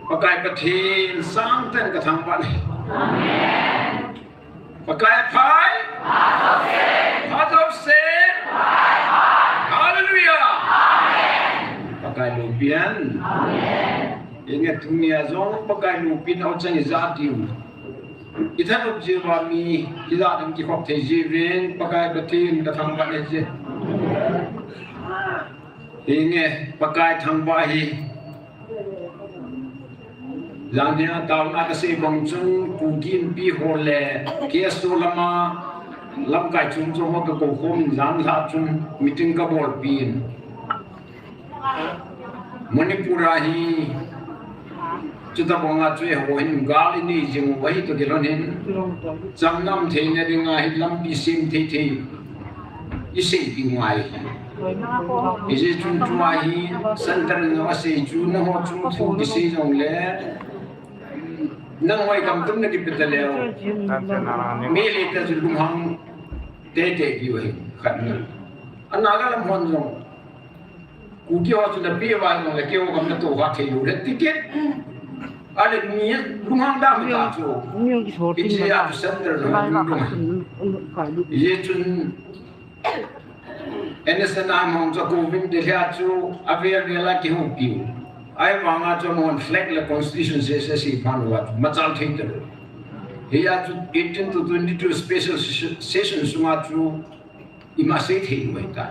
ประกายประทีนสร้างเต้นกระทำวันประกายพายพาทบเสนฮาเลลูยาประกายลูเปียนยังไงทุกเนี่ยจงประกายลูปินเอาใจจาดิวอีท่านอุปจิวามีอีท่านที่ขอบเทจีเวนประกายประทีนกระทำวันนี้ยังไงประกายทำวันหลังจากตอนนั้นก็เสียบังจุนกูกินปีโฮเล่เกี่ยสุลมาลำไก่จุนจงว่าก็โกหกหลังลาจุนมิถึงกับบอลปีนมณีปุราฮีจุดตะบงอาช่วยหัวหินกาลินีจึงไว้ตัวเดียวนี้จำนำเทนเรื่องอะไรลำปีสิมเทเทอีเสียงไงอีเจจุนจุมาฮีสันตระนวเสจุนหัวจุนทุกสิ่งจงเล่นั่งไว้กำตุ้มนักกิจเตลล์มีลิตรจุลมังเตะเตะอยู่เองขันนั้นอันนั้นก็ลำพังจงกูเกี่ยวจุดเบี้ยวไว้ตรงเลยเกี่ยวกับตัวหักเหวเลยติ๊กเก็ตอะไรมีลุงฮังดำตาจูอีเจียบเซ็นเตอร์ลุงอีจุนเอ็นเอสนามของจะกูวินเดียจูอเวียเวลาที่หูปิวไอ้วางอาจจะมันเฟล็กและ constitution เสียสีพันวัดมาจัลทิ้งตัวเฮียจู18 to 22 special sessionสุมาจูอิมาเสถียรไว้ตาย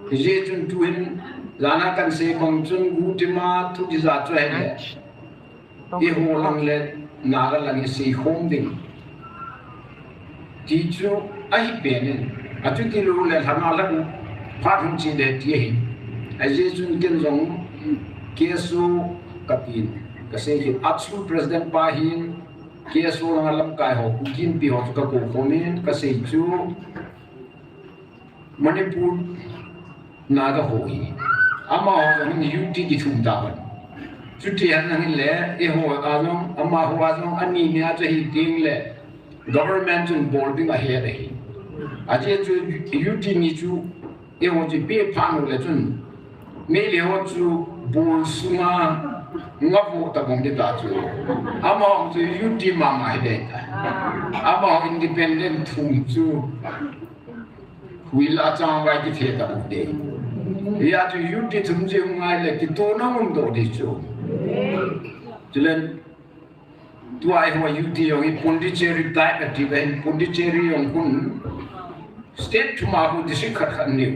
เฮียจุนทุนจานากันเสกบังจุนกูติมาทุกที่จะช่วยเลยที่หัวลังเล็ดนากันลังเสียคงดิ่งที่จูไอ้เปลี่ยนอาจุที่รู้เลยทำอะไรพาทุนจีเด็ดที่ไอ้เจจุนกินจงเกี่ยสูกับอินก็เสียที่อัศวินประธานปาหินเกี่ยสูงลำกายหกกินปีหกกับกูคนนี้ก็เสียจูมณีปุรนาก็หอยอามาหัวมันยุติกิทุมดาวันจุดที่อันนั้นแหละเอหัวอาจงอามาหัวอาจงอันนี้เนี่ยจะหิดิ้งเลย government จุนบอลดิ้งอะไรเลยอาจจะจูยุตินี่จูเอหัวจะเบี้ยพันเลยจุนไม่เลี้ยวจูบูสุมางับหัวตะบงเด็ดจูอามาหัวจะยุติมาไม่ได้อามาหัว independent ทุ่มจูวิลาจังไว้ที่เทียกับบุตรเฮียจูยุติทุ่มจูง่ายเลยที่ตัวน้องตัวเดียวจุลันตัวไอ้หัวยุติอย่างนี้พอนดิเชอรี่ได้กับที่เป็นพอนดิเชอรี่อย่างคุณstate ทุมาหุ่นที่สิขัดขันนิ้ว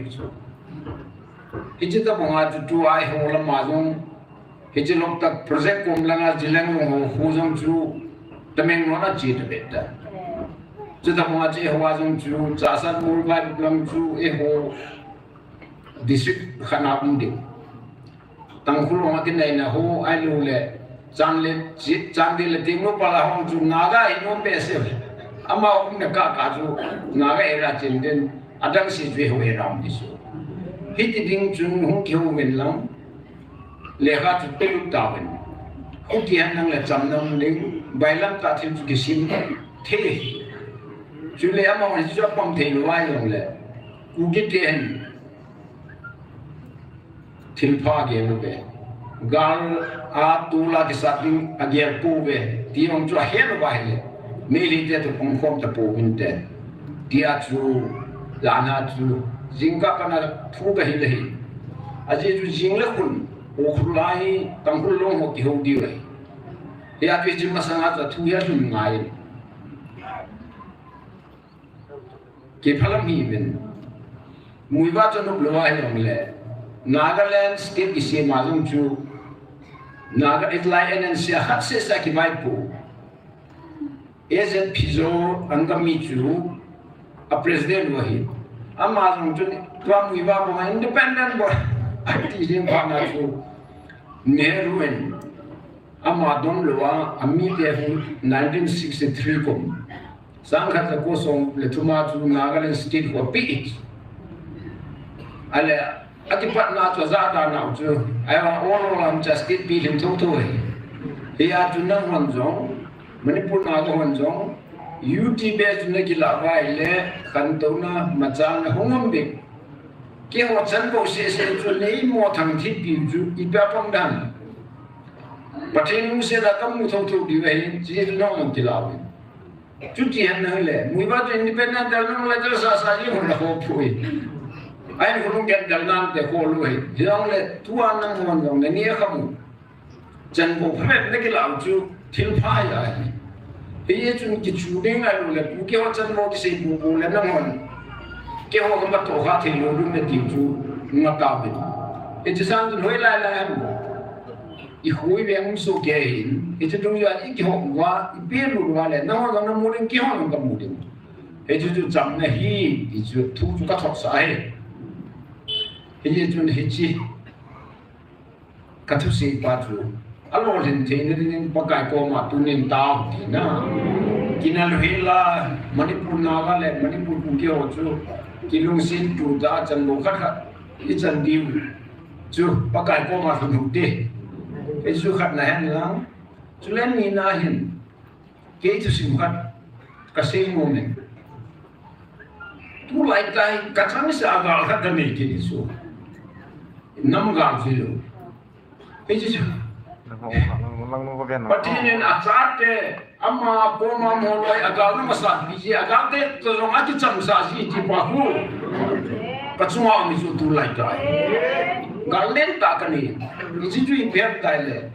ฮิจิตาบังอาจุตัวไอ้หัวละมาจงฮิจิลงตักโปรเจกต์กุมลังอาจิลังลงหัวจงจูแต่เมงโน่นอาจีตเบ็ดจุดที่ผมอาจจะหัวจงจูจ่าสัตว์มูลไปลำจูเอโฮดิสทริกขนาดนี้ตั้งคุณลงมาที่ไหนนะหัวไอ้ลูเล่จันเล่จันเดลติงโนปลาห้องจูนาก้าอินโนเปเซลอามาอุ้มเนี่ยก้าจูนาก้าเอราจินเดนอาดังสิจุยหัวเอรามดิสูฮิตดิ้งจูนหงคิวเงินลำเลขาจุดเป็นลูกดาวน์หุที่หันนั่งเล่จำนำเลี้ยงใบลำตาที่จุกิสิมเทจุเลยอามาวันที่จะปั๊มเทลไว้ลงเลยกูกิเทนทิลพาเกลเบกาลอาตูลาที่สัตว์อาเกียร์ปูเบที่องจูเฮลไว้เลยไม่ลิเตตุปงคมตะปูวินเตที่อาจูลานาจูจิงกับนาทูเบฮิเลยอาเจจูจิงเล็กุนโอคุลายตั้งคุลงหกที่หกดีเลยที่อาเจจิมาสังอาจจะทุยาจุนง่ายเก็บพลังมีเป็นมุยว่าจะนุบล้อยลงเลยนาการแลนด์สเตทที่เสียมาจงจูนาการอิตาลีนั่นเสียหัดเสียสักกี่ใบปูเอเจนพิโซอันก็มีจูa president wahi amma jong chu twa mui ba ko independent bo ati jing ba na chu Nehru en amma dom lowa ammi te 1963 ko sangha ta ko song le thuma chu Nagaland state ko pi ale ati pat na chu za da na chu ai wa all lam just state pi lim tho tho he ya chu nang wan jong Manipur na ko wan jong UT based na gila vai le kantona machang hongom big cái họ chân bộ sẽ cho lấy một thằng thiết bị chú ít bao phong đàn và trên nó sẽ là các mũ thông thuộc đi về chỉ là nó làm gì làm chút gì hắn nói là mùi bao nhiêu independent là nó lại cho sa gì mà họ phơi anh cũng không get dal nam để họ lui thì ông là thua năng hoàn dòng này nhớ không chân bộ phải biết cái lão chú thiếu phai à thì chúng cái chủ đề này là cái họ chân bộ cái gì bộ là năng hoàn cái họ không bắt tổ khác thì nó đúng là tiêu chú ngặt đào vậy thì chỉ sang tôi nói lại làอีคุยเรื่องสุเกหินอีจะตรงอย่างอีกห้องว่าอีเปลี่ยนรู้ว่าเลยน้องเราโมเดลกี่ห้องกับโมเดลอีจะจำเนี่ยฮีอีจะทุกกระทบสายอีจะจนฮีจีกระทบสีปาจูอารมณ์เห็นเทนนี่ปากายโกมาตุนินตาดีนะกินอะไรล่ะมณีปุรนาก็เลยมณีปุรกุเกี่ยวจูกิลุงสินจูดาจันโลกัดอีจันดิวจูปากายโกมาสนุกดีcái du khách này anh lắm chú lên nhìn na hình cái chú sinh hoạt cái gì mà mình tu lại cái thằng sẽ agal cái cái này cái số năm gal gì rồi cái chú bắt đi nên ác thế amma cô mà mua lại agal nó masat gì agal thế tôi nói cái chăm sa gì thì bao nhiêu cái số mà mình tu lại cái Galen tak kani, isi tu impaired tile.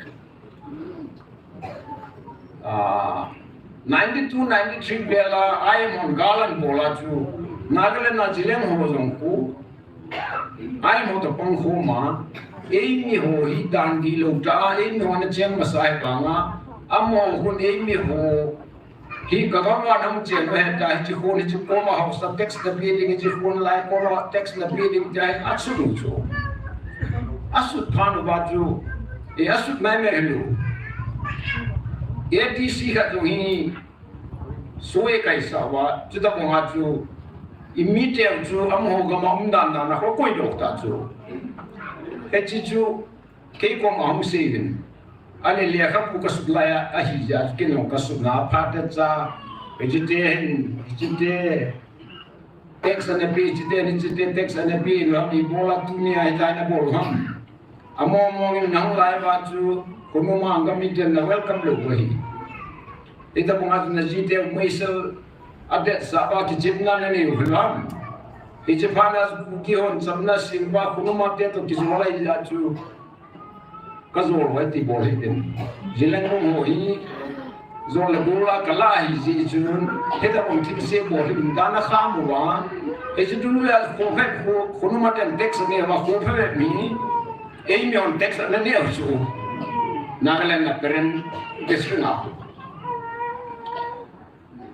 92, 93 bela I am on Galan bola tu. Nagaland na jilem ho jongku. I am on the Panghoma. Amy ho hi dan di lota. Amy ho na cheng masai banga. Amo hun Amy ho. Hi kagawa nam cheng he ta hi ho ni chu koma house the text the building hi ho lai koma text the building jai atsulu chu. Asut panu baju, asut mai melu. ATC kat tu ini, soe kaisa wa, kita pengaju, immediate tu, amu gama umdan dan aku koi dokter tu. Heci tu, kei kong amu sevin. Ane lihat aku kasut laya ahija, kena kasut na padat sa, vegetarian, teks ane pi, teks ane pi, ni bola dunia itu ane bolham. Amo nang lai baju kono manga miten na welcome lo wahi ita pungat na jite umaisal adet saba ki jimna na ni ulam ije panas kihon samna simba kono mate to kismalai jaju kazol wati boliten jilang mo hi zol bola kala hi ji chun ita pun tikse bolin dana khamwa ije dulu ya khofet kono mate text ne wa khofet mi Amy on text na niya so Nagaland na peren desrin ako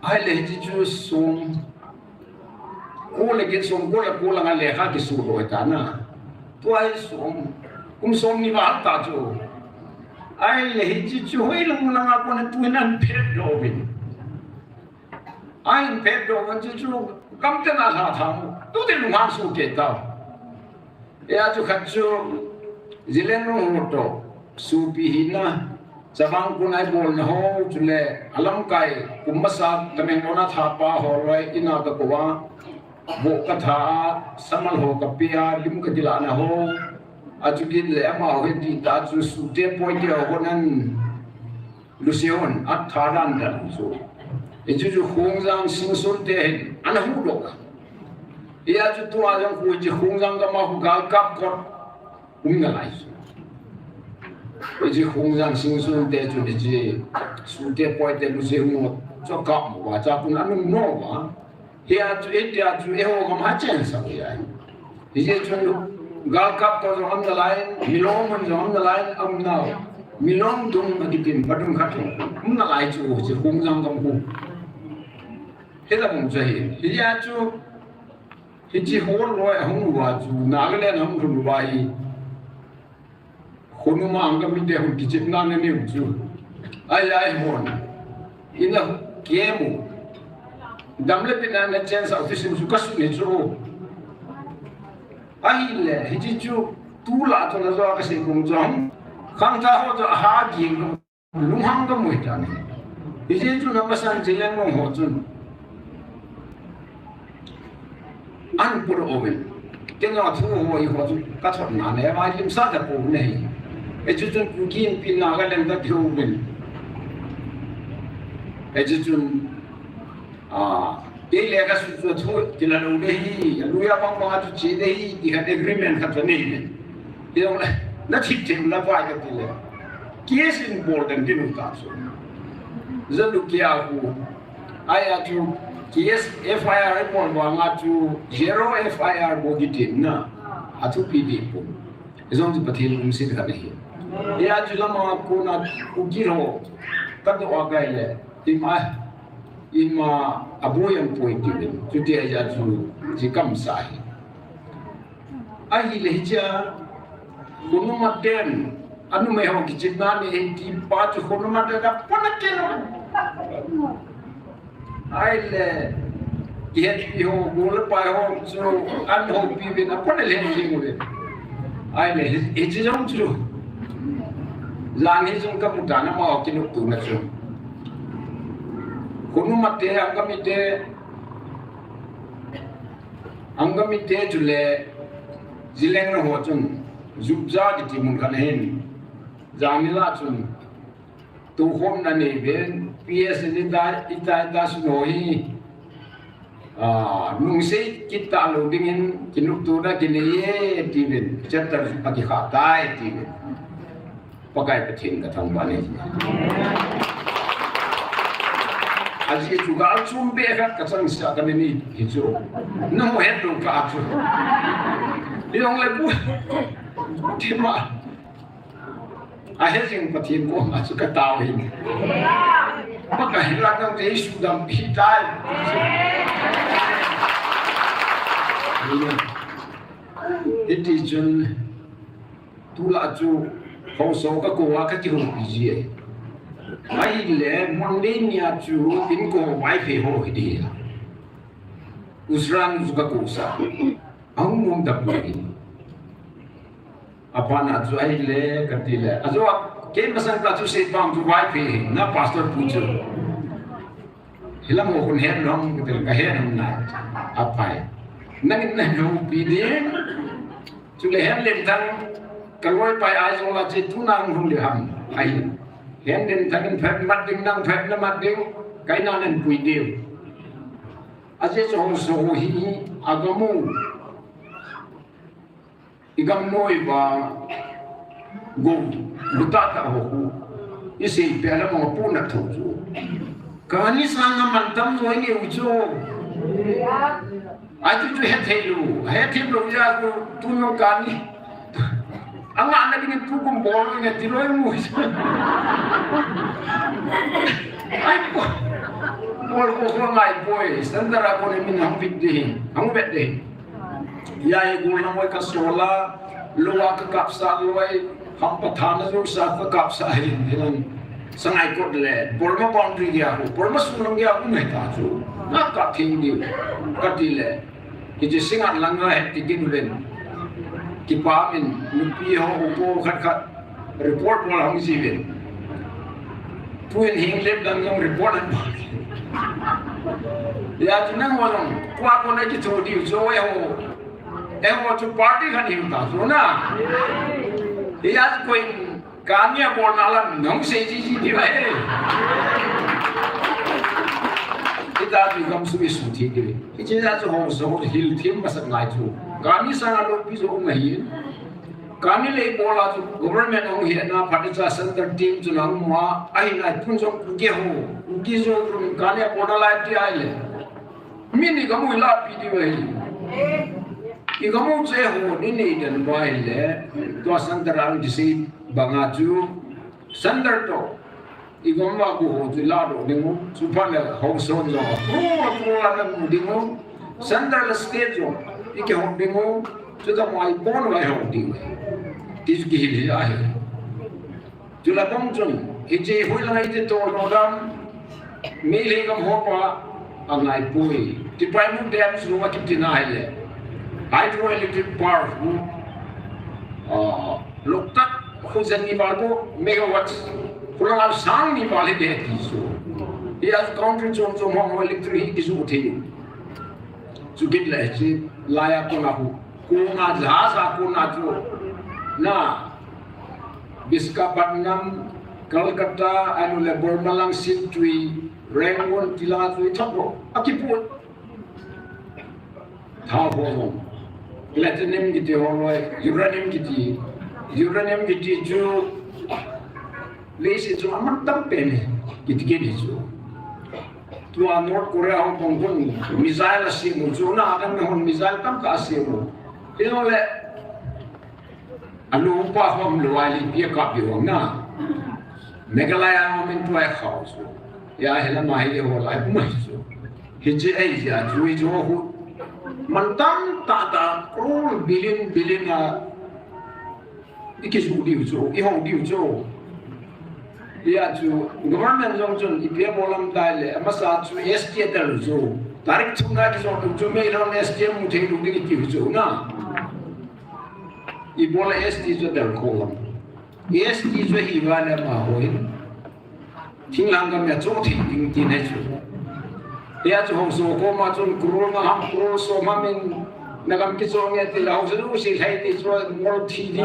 ay lehi ju sum kule git sum kula nga leha ki sulo eta na tu ay sum sum ni ba ta ju ay lehi ju hoy lang ako na tuinan pedovin ay pedovin ju kamte na sa tham tu de lumang su ke ta ya ju khatju Zileng moto supi hina sabang kunai bol na ho chule alam kai kumasa tameng ona thapa holoi ina ka kowa bo ka tha samal ho kapia lim ka dilana ho ajugin le ama ho di ta chu su te point ho nan lusion at tharan dan so e ju khongjang singsul te ana hu lo ya ju tu a jang ku ji khongjang ka ma hu gal kap ko Ungalai. Jadi khungzang singsun te tu di sunte point te lusi mo cokap mo baca pun anu no ba. Dia tu eiho kam hachen sa ya. Jadi tu gal kap to on the line, milong on the line now. Milong tung magitin padum khatong. Ungalai tu ji khungzang kam ku. Hela mo jahi. Dia tu hiji hol roi hong wa tu Nagaland hong ru bai. Kono ma anga mite hu kijipna ne ni uju ai hon ina kemu damle pina na chance of this su kasu ni jo ai le hiji ju tu la to na zo ka se kum jong khang ta ho to ha gi lung hang ga moi ta ni hiji ju na masan jilen ngong ho chun an pur oven tiếng nào thu hồi họ các thuật nào này mà liêm sát là cổ này cái chú chân cụ kiên pin nào cái lên cái thiếu mình cái chú chân cái lẽ cái sự thôi thì là đâu đấy lui à băng băng chú chỉ đấy thì cái agreement khát vào này thì ông lại nó chỉ chừng là vài cái gì case important cái nút tạo số dân lúc kia aku ai chú case FIR report vào ngã chú zero FIR bogi team na atu PD po izong tu patil umsit ka nahi ya chú lama ko na ugiro kadto agai le ima aboyang point din chú dia ya chú ji kam sai ai le cha kuno maten anu mai ho ki chitna ni ti pa chu kuno maten da panakeno ai le kihet ho gol pa ho so an ho pi be na pone le ni mo le ai le e ji jong chu lang hi jong ka mutana ma ki nuk tu na chu kuno mate angamite jule zileng ro ho chun zubza ki timun kan hen jamila chun tu hom na ne ben PS ni da suno hi nung se kita lo dingin kinuk tu da kiniye tiben chatar pagi khatai tiben pakai pathin ka thang bani aji juga chumbe ka chang sa kan ni hijo no het lo ka chu Yung lebu, cuma akhirnya yang pathin ko masuk ke tawin. Maka hilang yang sudah hitai. Itu jen tula tu kosong ke kuah ke kiri biji. Ai le mondenya tu inko wifi ho dia. Usran juga kusa. Ang mong dapat apa nak jual le kerja azo ke masang pelacu sebang tu wifi na pastor pujo hilang mohon hen long betul kahen na apa nang no pide tu le hen len tang kaloi pai ai so la che tu nang hung le ham ai hen den tang phet mat ding nang phet na mat ding kai na nen pui deu aje so hi agamu igam noi ba go butata ho isi pela mo puna thoju kani sanga mantam no ni ujo aju ju hethelu ya go tuno kani anga na ding tu kum bolo ni tiroi mu ai ko ko ngai boy sandara ko ni min hang bidde hang bedde ya ego na mo ka sola lowa ka kapsa loi ham pathana jo sa ka kapsa hin sangai ko le porma boundary dia ko porma sunang dia ko mai ta chu na ka thing di ka ti le ki je singa langa he ti din len ki pa min nupi ho upo khat report mo hang si ven tuin hing lep dang yang report an ya tunang walong kwa ko na ki to di jo ho Ewa tu party kan hiu ta so na. Iya ko kanya bol nalan nong se ji di ba kita tu kam su su thi ki ki ja chu ho so hil thim masak ngai chu kami sana lo pi so ngai kami le bola tu government ong hi na phatcha center team chu nang ma ai na pun so ge ho ki so kanya bola la ti ai le mini kamu la pi di ba Ikamu saya ho ni dan baik le, tua center ang disi bangaju center to, ikamu aku ho tu lado dengu, supaya household lo, tu akan dengu center le stage jo, ike ho dengu, sudah mai bon lai ho dengu, tisu kihili ahe, jula bongjon, ije hui lang ije to nodam, mili kam ho pa angai pui, tipai mu dem semua kita naik hydroelectric power loktak khujan ni balbo megawatts pulang al sang ni bali de tiso ia counter chom chom hong electric ki su uthi su git la chi laya ko na hu kuna jasa kuna tu na Visakhapatnam Calcutta anu le Bormalang Sintui Rangoon Tilatui Thapro akiput thapro platinum giti holoi uranium giti ju lesi ju amat tampene giti ju tua North Korea Hong Kong pun missile asimu ju na adam hon missile tam ka asimu ile anu pa hom luai pia ka bi hong na Meghalaya men tuai khau ju ya hela mai le holai mai ju hiji ai ja ju ju hu mantam ta crore billion a ikisu diu jo I hong diu jo ya ju government jong chun ipia bolam dai le amasa ju ST dal jo tarik chunga ki jong ju me ron ST mu thei lu ki ki jo na I bola ST jo dal kolam ST jo hi wa na ma hoin thing lang ga me cho thi ding ti ne ju ya chu hong so ko ma chun krul nga ham krul so ma min nagam ki chong ya ti la hong su si khai ti so ngol thi di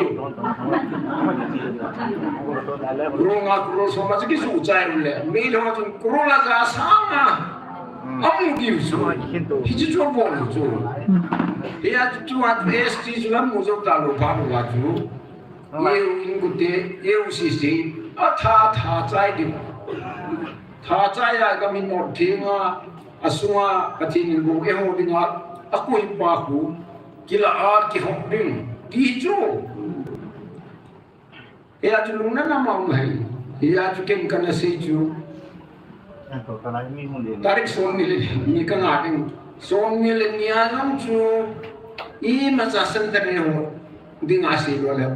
krul nga krul so ma ki su chai le me lo chun krul la ga sa ma am gi su hi chu cho bo lu chu ya chu at ST chu lam mo zo ta lo ba lo wa chu ye in gu te ye si si a tha chai di tha chai ya ga min mo thinga asuma patin bu eiho dinga akui pa ku kila a ki hok ding ti chu ya chu lungna na ma mai ya chu kem kana se chu tarik son ni ka nga ding son ni le nia jam chu I ma sa san ta ne ho ding a se lo le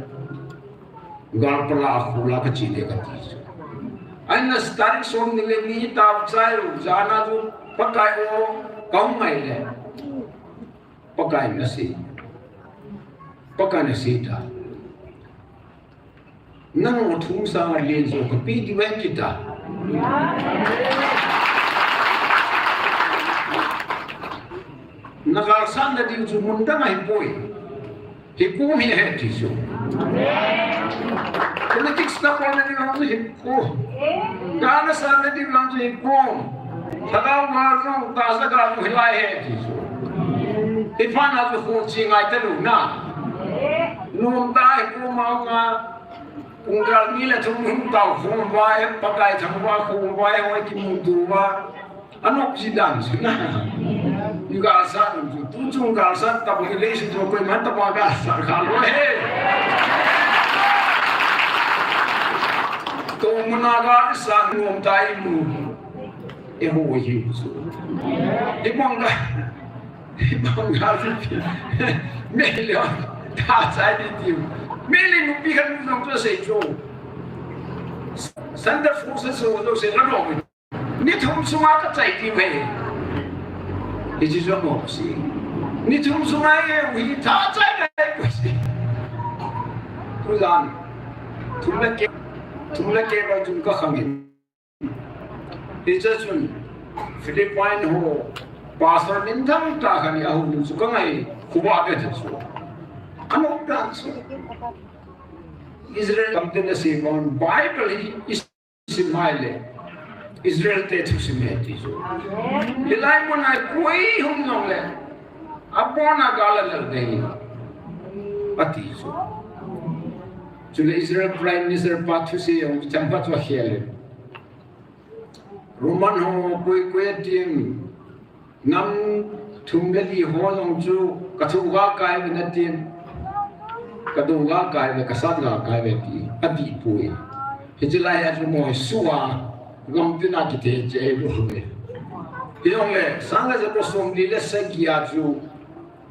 gal pala khula ka chi le ka ti aina tarik son ni le ni ta chai ru jana ju pakai o kau mai le pakai na si ta nang o thum sa le zo ko pi di wen kita nagal san da di ju munda mai poi hi ku mi he ti so politics na ko na di lang hi ku kana san da di lang hi ku Thadao marong tasa ka mo hilai he tiso. Ifan at ko chingai telu na. Nung dai ko mga kung nila tumung tao kung vai pakai thangwa kung vai hoi ki muduwa ano sidan na. Yuga san tu chung ga san ta bo relation to ko man ta ba ga sa ka lo he. To munaga san nung dai mu eiho hi su ibonga me le ta sai di tiu me le nu pi kan nu to sei jo san da fu se so do se la no ni thum suma ka chai ti ve e ji jo mo si ni thum suma ye wi ta chai na ko si tu dan thum la ke ba jun ka khami It's just Philippine ho pastor nintang ta kani ahu su ka ngai kuba ka su ano plan su Israel kamte na si on Bible is simile Israel te tu simeti su ilai mo na koi hum no le apona gala le dei pati su Jule Israel Prime Minister Patu si ang champat wa khele Roman ho koi tim nam thumle di ho long chu kathuga kai na tim kaduga kai na kasatga kai ve ti ati pui hijila ya ju mo suwa gam tina ki te je lo be yong le sanga je ko som li le se ki a ju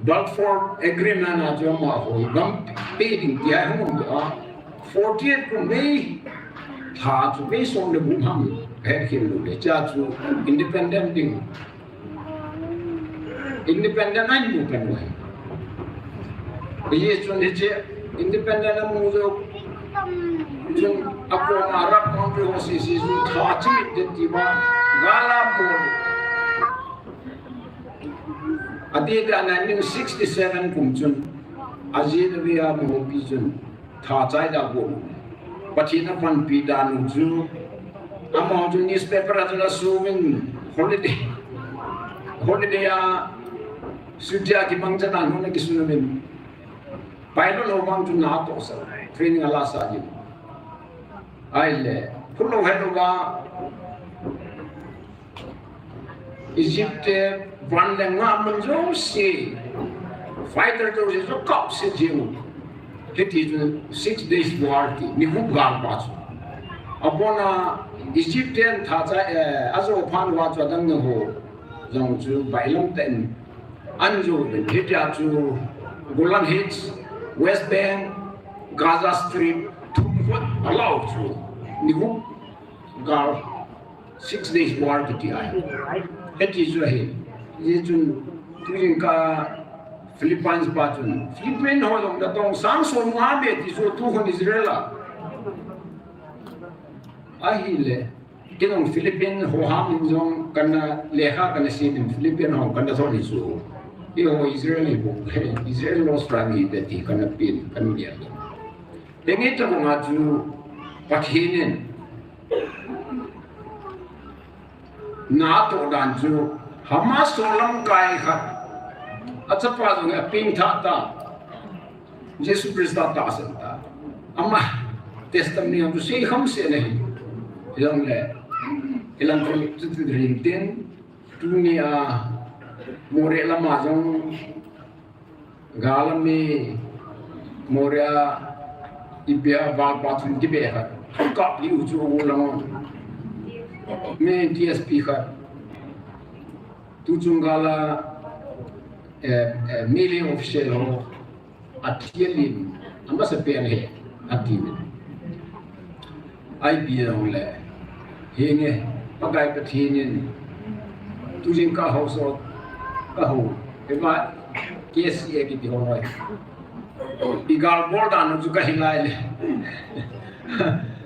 Balfour agreement na ju ma ho gam peding ti a hum da 48 ko mei tha ju be som le bu ham Haokip le cha chu independent ding independent ai mu kan wai ye chun je independent mu zo chun ako arab country ho si su tha chi de ti ma gala bo ati da 1967 kum chun Azin via mo pigeon tha chai da go pathina pan pi dan ju among ju newspaper atuna swimming holiday a sudya ki mangja na no ki sunamin pailo lo bang ju na to sa training ala sa ji ai le phulo hello ga Egypt van le nga man jo si fighter to is a cop se jiu it is 6 days war ki ni hu gal pa upon Egyptian tha cha azo phan wa cha dang ho jong chu bailong ten anju hit ya chu Golan Heights West Bank Gaza Strip what allowed to ni hu gal 6 days war ki ai it is right ye chun tuin ka Philippines patun Philippines ho long da tong sang so nga be ti so tu hon Israel ahile kinong Philippines ho ham jong kana lekha kana sin Philippines ho kana so ni so i ho Israeli bo Israel no strani de ti kana pin kan dia dengi to nga ju pathinin na to dan ju Hamas so lam kai khat Achapa dong ping thata Jesus Christ ta santa amma testimony of say kham se nahi ilang le ilang ko rinten dunia more lama jong galami moria ibia bal patun dibe ha ka li uju ulang me TSP kha tu chungala million official ho atielin amba se pen he atin ai bi le henge pagai pathinin tujin ka ho so ka ho eba KSA ki ho roi igal bordan ju ka hilai le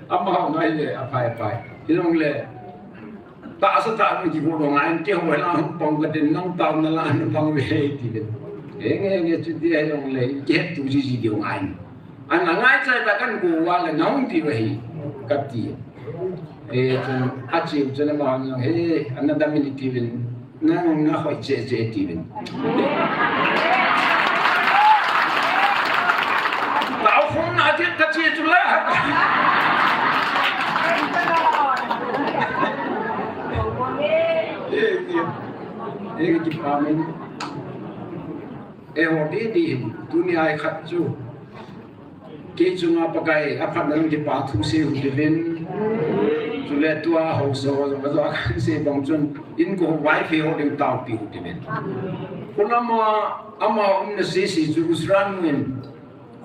amma ho ngai le apai pai ilong le ta sa ta ki bo do ngai ti ho la pong ka den nang taw na la no pang we ti den enge chu ti ai long le ke tu ji ji di ngai an la ngai cha ta kan ku wa le nong ti we ka ti chun a chi chu na ma ngong he an da mi ti bin na nga hoi che che ti bin tao không na ti ka chi chu la एक डिपार्टमेंट होती दी दुनिया खत जो के चुंगा पकाए अपन नंग के पाथु से उदिन जुले तुआ हो सो बजो अखन से बंगचुन इनको वाइफ हे होडिंग ताउ पी उदिन कुलमा अमा उन से जुसरान में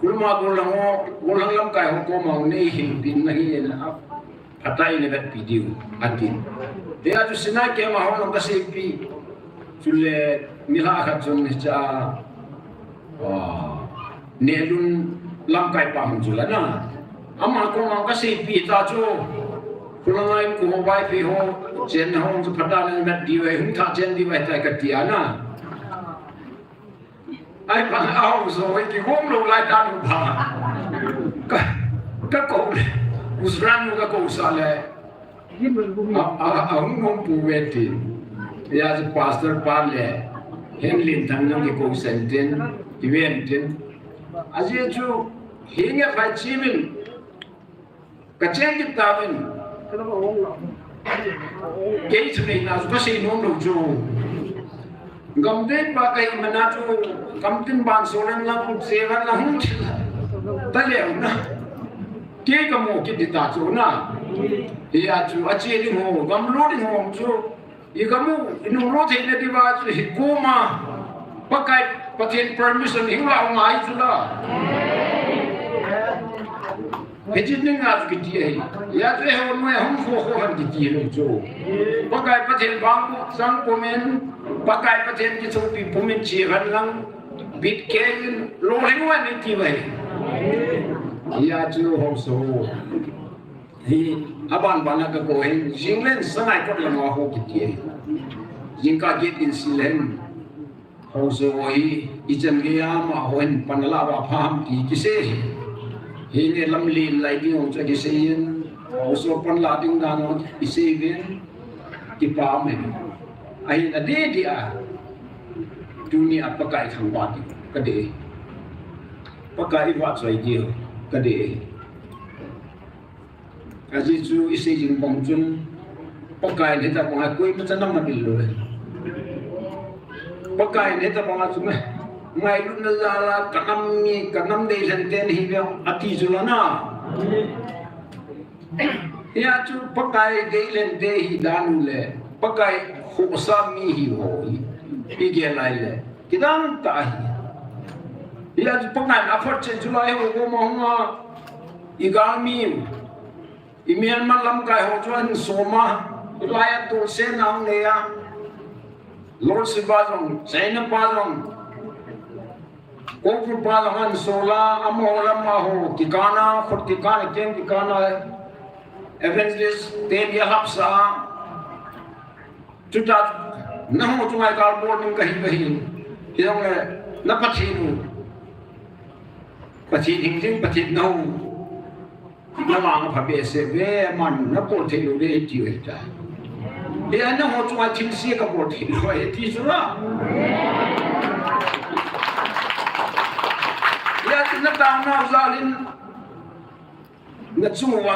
कुलमा गोलंगम काय हो को माउ ने हिन बिन नहीं ना पताई ने बत पीडियो अतिन दे आज सिना के मा हो का से पी जुले मिला खत जुन जा नेलुन lamkai pam jula na ama ko ma ka sei pi ta cho kulangai ko bai pe ho chen ho ju phata na na di wai hun tha chen di wai ta ka ti ana ai pa au so wai ki hom lo lai ta nu ba ka ko usran nu ka ko sa le a hum pu ve ti ya ji pastor pa le hen lin thang na ki ko senten event aje chu hinga phai chimin kacheng ki tawin ke chune na ba sei nom lo chu gamden ba kai mana chu gamtin ban solan lang sevan lang ta le na ke ka mo ki ta chu na ya chu ache ni ho gam lo ni ho chu I kamu inu lo the ne di ba chu ko ma pa kai pathin permission hingla ngai chu la Hejit ni ngat ki ti ai ya tre ho no hum kho kho han ki ti lo chu pakai pathen bang sang pomen pakai pathen ki chu pi pomen chi han lang bit ke lo ring wa ni ti bai ya chu ho so hi aban bana ka ko hen jinglen sangai ko la ho ki ti ai jing ka get in silen Hosoi ijan giyama hoen panalawa paham di kiseh hini lamlin lagi on sa kisehin hoso panlading danon isevin kipamen ay ade dia dunia pakai thangwati kade pakai wat sai dia kade aji chu isejing bongjun pakai ni ta mga koi macam mabil lo pakai ni ta mga cuma ngai lu na la kanam de lenten hi be ati julana ya chu pakai de lente hi danu le pakai khosa mi hi ho hi ge lai le kidang ta hi ya chu pakai na phot chen julai ho go mo nga igami imian malam kai ho chuan soma lai tu se nang le ya Lord Sibazong, Saina Pazong, Kofu Pazong, Sola, Amola Maho, Kikana, Fort Kikana, King Kikana, Evangelist, Tebia Hapsa, Tutat, Namu to my cardboard in Kahibahin, Young Napatinu, Patin, Patin, no, Namang Pabese, where man, Napote, they do it. Dia nak mau cuma cinsi ke bodi, itu sudah. Dia nak tahu nak zalin, nak cuma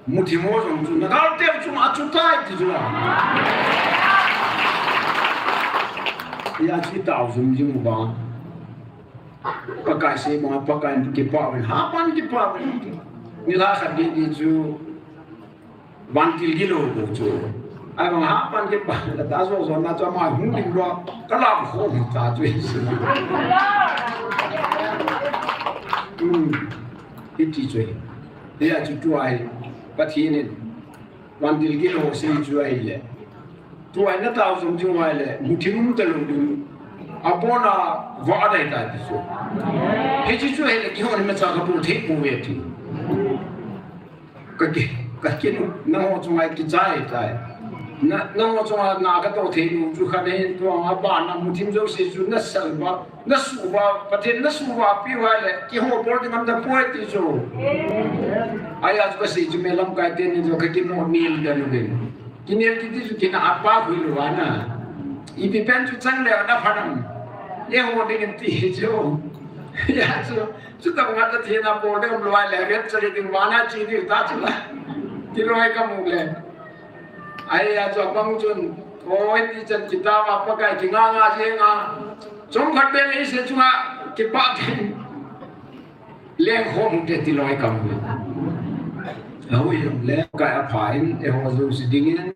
mutimo cuma, kalau dia cuma acutai itu sudah. Dia cerita usum bang, pakai semua pakai kipawan, hapan kipawan, nilah kadih itu bantil gilo itu. Ai mà hát ban cái bản là ta rồi nó cho mọi hướng định đó cái làm khổ ta chuyện cái gì chuyện thế là chú ai bắt thi nên ban điều cái hồ sơ chú ai lệ chú ai nó tao dùng chú ai lệ một thiên tự luôn đi apona vợ đây ta đi số cái chú ai là cái họ nên sao cái bộ thế bộ về thì cái nó chú ai cái trái trái Nang cuma Nagahotoh thelu tu kan he tu apa na mutim jo se tu na salba na suba paten na suba pi wale ki ho bol dengan da poet jo ayat ko se tu melam kai ten jo ke mo nil dan ben kinel ki tu kina apa hu ana ipi pen tu chang le na phanam ye ho dengan ti jo ya tu ta ngat the na bol de loi le ret chari ding wana chi di ta chila ti loi ka mu le Ayah jawab bangun, oh ini jen kita apa kai kinga jenga, themkhat beli se cuma kipat leng hom te tiloi kamu, awi leng kai apa ini, ehozo sedingin,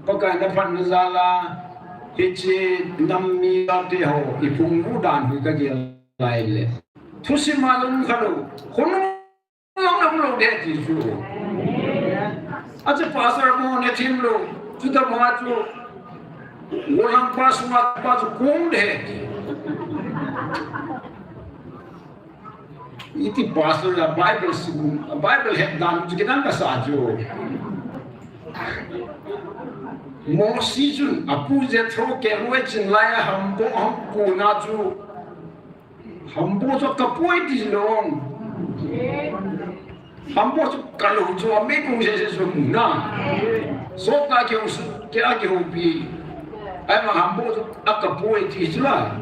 pakai dapat nazala, hece nammi ate ho, ipung udan hui kaji lain. Tusi malum kalau, kono orang belum dia tisu. Aja pasar mau netim lo, sudah maju, orang pas kong deh. Itu pasar la Bible head dan kita kan sahaja. Mau sijun, apu jetro keluar jenlaya hambo naju, hambo tu kapoi di long. Hambo tu kalau tu ambil kau semua, so kaya hobi, emang hambo tu agak poetis lah.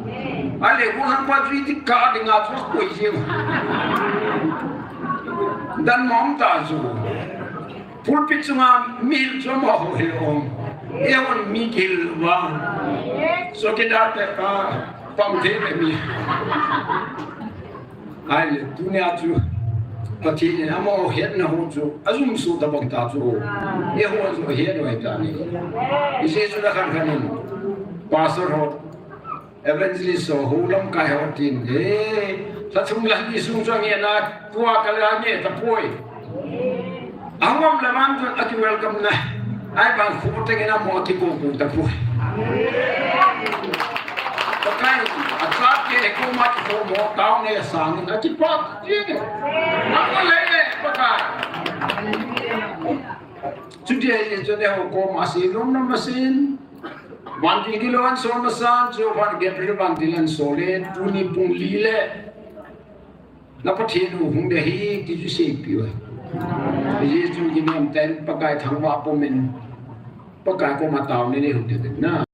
Ale orang pasti di kau dengan tu poetis. Dan mamta tu, pulpit cuma mil cuma hohelong, ewan mikil bang, so kita ada pamte ni. Ale dunia tu. Pati ni amo head na hojo, azum su tabang tajo. Ye hojo head wa itani. Isi sudah kan pastor ho, evangelist ho, hulam kai ho tin. Satu lah isu jangan nak tua kalanya tapoi. Awam leman tu aku welcome na. Ai bang foto ngena mau tipu tapoi. Pakai atap ke ekomat ko mo tahu ni sang na tipak je. Apa lagi pakai? Sudah je ho ko masih lom na mesin. Bantil kilo an sol masan so pan gepre bantil an sole tuni pung lile la pathin hung de hi ti ju sei piwa Yesu ki niam ten pakai thangwa pomen pakai ko mataw ne ne hu de na